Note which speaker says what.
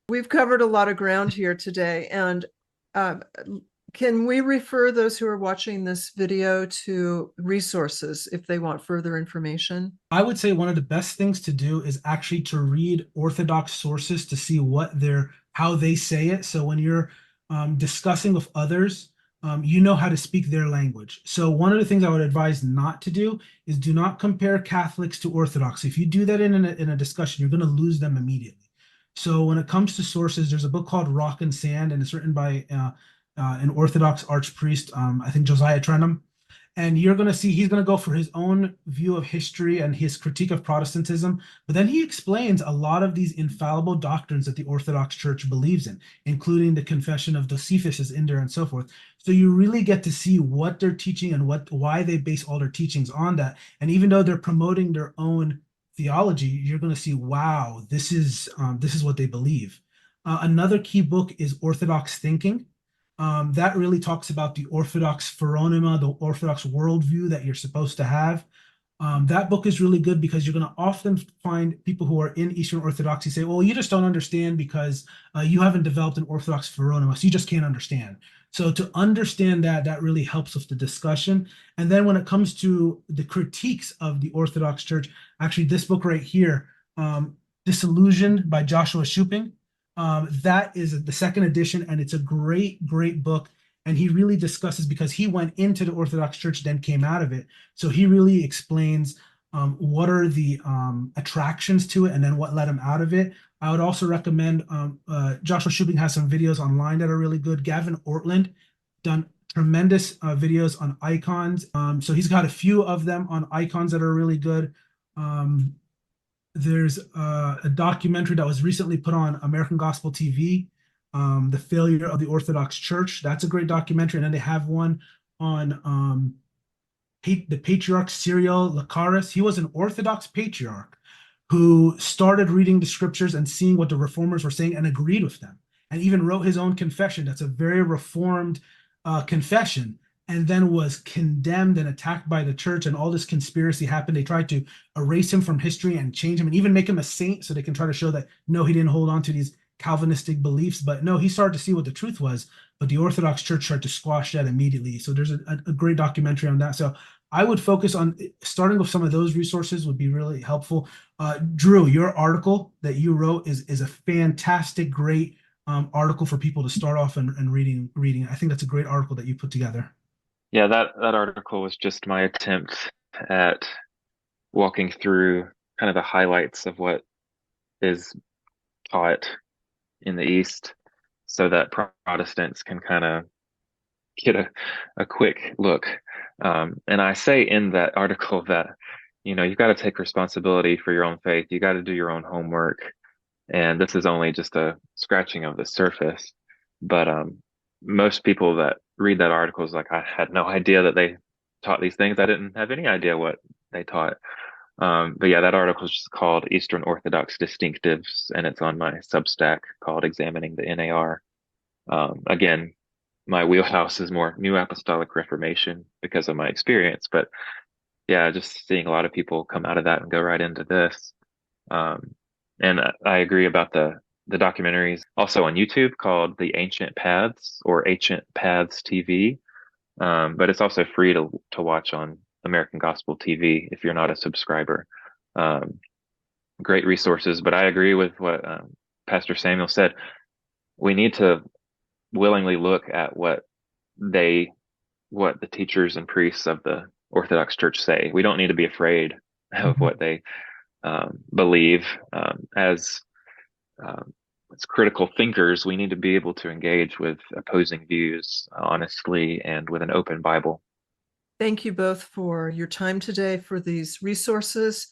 Speaker 1: We've covered a lot of ground here today, and uh, can we refer those who are watching this video to resources if they want further information?
Speaker 2: I would say one of the best things to do is actually to read Orthodox sources to see how they say it. So when you're discussing with others, you know how to speak their language. So one of the things I would advise not to do is do not compare Catholics to Orthodox. If you do that in a discussion, you're going to lose them immediately. So when it comes to sources, there's a book called Rock and Sand, and it's written by an Orthodox archpriest, I think Josiah Trenum, and you're going to see he's going to go for his own view of history and his critique of Protestantism. But then he explains a lot of these infallible doctrines that the Orthodox Church believes in, including the confession of Josephus is in there and so forth. So you really get to see what they're teaching and why they base all their teachings on that. And even though they're promoting their own theology, you're going to see, wow, this is what they believe. Another key book is Orthodox Thinking. That really talks about the Orthodox Pheronima, the Orthodox worldview that you're supposed to have. That book is really good because you're going to often find people who are in Eastern Orthodoxy say, well, you just don't understand because you haven't developed an Orthodox Pheronima, so you just can't understand. So to understand that, that really helps with the discussion. And then when it comes to the critiques of the Orthodox Church, actually this book right here, Disillusioned by Joshua Shuping, that is the second edition, and it's a great, great book. And he really discusses because he went into the Orthodox Church, then came out of it. So he really explains what are the attractions to it, and then what led him out of it. I would also recommend Joshua Shubing has some videos online that are really good. Gavin Ortland done tremendous videos on icons. So he's got a few of them on icons that are really good. Um, there's a documentary that was recently put on American Gospel TV, The Failure of the Orthodox Church. That's a great documentary. And then they have one on the patriarch Cyril Lacaris. He was an Orthodox patriarch who started reading the scriptures and seeing what the reformers were saying and agreed with them, and even wrote his own confession. That's a very reformed confession, and then was condemned and attacked by the church, and all this conspiracy happened. They tried to erase him from history and change him and even make him a saint so they can try to show that no, he didn't hold on to these Calvinistic beliefs. But no, he started to see what the truth was. But the Orthodox Church tried to squash that immediately. So there's a great documentary on that. So I would focus on starting with some of those resources would be really helpful. Drew, your article that you wrote is a fantastic, great article for people to start off and reading. I think that's a great article that you put together.
Speaker 3: Yeah, that article was just my attempt at walking through kind of the highlights of what is taught in the East so that Protestants can kind of get a quick look. And I say in that article that, you've got to take responsibility for your own faith. You got to do your own homework. And this is only just a scratching of the surface. But most people that read that article is like, I had no idea that they taught these things. I didn't have any idea what they taught. But yeah, that article is just called Eastern Orthodox Distinctives, and it's on my Substack called Examining the NAR. Again, my wheelhouse is more New Apostolic Reformation because of my experience. But yeah, just seeing a lot of people come out of that and go right into this. Um, and I agree about the documentaries also on YouTube called The Ancient Paths or Ancient Paths TV. But it's also free to watch on American Gospel TV if you're not a subscriber. Um, Great resources, but I agree with what Pastor Samuel said. We need to willingly look at what the teachers and priests of the Orthodox Church say. We don't need to be afraid of
Speaker 2: Mhm.
Speaker 3: what they believe. As critical thinkers, we need to be able to engage with opposing views honestly and with an open Bible.
Speaker 1: Thank you both for your time today, for these resources,